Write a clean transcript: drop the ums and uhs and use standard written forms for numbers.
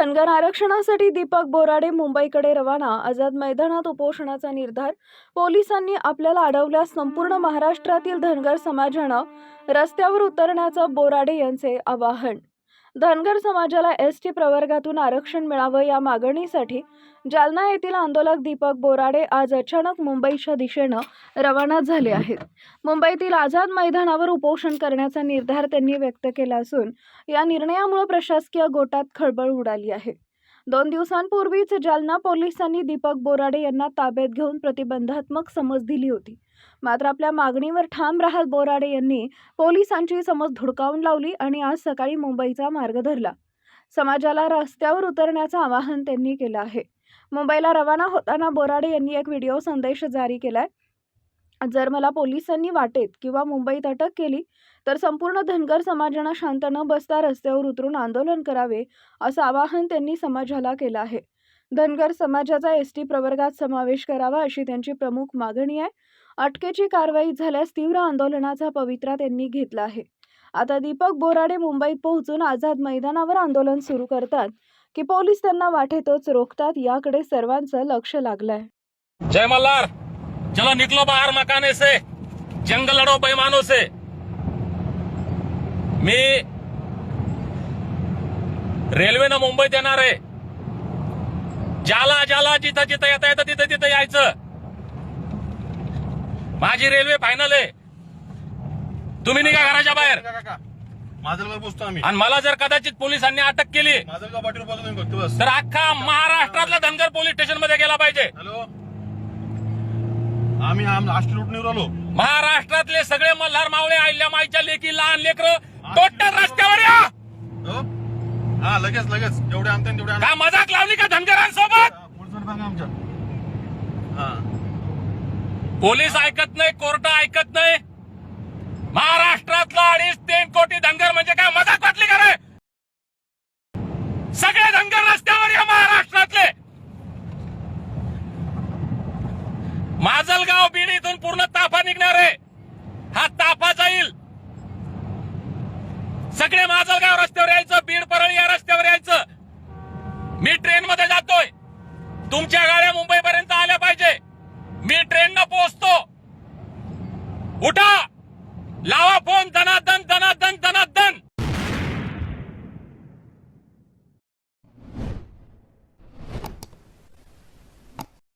धनगर आरक्षणासाठी दीपक बोराडे मुंबईकडे रवाना. आझाद मैदानात उपोषणाचा निर्धार. पोलिसांनी आपल्याला अडवल्यास संपूर्ण महाराष्ट्रातील धनगर समाजानं रस्त्यावर उतरण्याचं बोराडे यांचे आवाहन. धनगर समाजाला एसटी प्रवर्गातून आरक्षण मिळावं या मागणीसाठी जालना येथील आंदोलक दीपक बोराडे आज अचानक मुंबईच्या दिशेनं रवाना झाले आहेत. मुंबईतील आझाद मैदानावर उपोषण करण्याचा निर्धार त्यांनी व्यक्त केला असून या निर्णयामुळे प्रशासकीय गोटात खळबळ उडाली आहे. 2 दिवसांपूर्वीच जालना पोलिसांनी दीपक बोराडे यांना ताब्यात घेऊन प्रतिबंधात्मक समज दिली होती. मात्र आपल्या मागणीवर ठाम राहत बोराडे यांनी पोलिसांची समज धुडकावून लावली आणि आज सकाळी मुंबईचा मार्ग धरला. समाजाला रस्त्यावर उतरण्याचं आवाहन त्यांनी केलं आहे. मुंबईला रवाना होताना बोराडे यांनी एक व्हिडिओ संदेश जारी केलाय. जर मला पोलिसांनी वाटेत किंवा मुंबईत अटक केली तर संपूर्ण धनगर समाजानं शांत न बसता रस्त्यावर उतरून आंदोलन करावे असं आवाहन त्यांनी समाजाला केलं आहे. धनगर समाजाचा एसटी प्रवर्गात समावेश करावा अशी त्यांची प्रमुख मागणी आहे. अटकेची कारवाई झाल्यास तीव्र आंदोलनाचा पवित्रा त्यांनी घेतला आहे. आता दीपक बोराडे मुंबईत पोहोचून आझाद मैदानावर आंदोलन सुरू करतात की पोलीस त्यांना वाटेतच रोखतात याकडे सर्वांचं लक्ष लागलंय. जय मल्हार. चलो निकलो बाहर मकाने से, जंग लड़ो बेईमानों से. मी रेल्वेनं मुंबईत येणार आहे. ज्याला ज्याला जिथं जिथं येता येतं तिथं तिथं यायचं. माझी रेल्वे फायनल आहे. तुम्ही निघा घराच्या बाहेर. माजलगाव पोहोचतो आम्ही. आणि मला जर कदाचित पोलिसांनी अटक केली माजलगाव पाटील पासून फक्त बस. तर अख्खा महाराष्ट्रातला धनगर पोलीस स्टेशन मध्ये गेला पाहिजे. हॅलो, आम्ही लास्ट रूट निवड आलो. महाराष्ट्रातले सगळे मल्हार मावळे, अहिल्यामाईच्या लेकी, लहान लेकर टोटल रस्त्यावर या. हो? हा, लगेच लगेच जेवढे आणते तेवढे आणा. का मजाक लावली का धनगरांसोबत? पुढचं सांगा आमच्या. हा, पोलीस ऐकत नाही, कोर्ट ऐकत नाही. महाराष्ट्रातला 2.5-3 कोटी धनगर म्हणजे काय मजाक वाटली का रे? सगळे धनगर रस्त्यावर या महाराष्ट्रातले. माजलगाव बीड इथून पूर्ण ताफा निघणार आहे.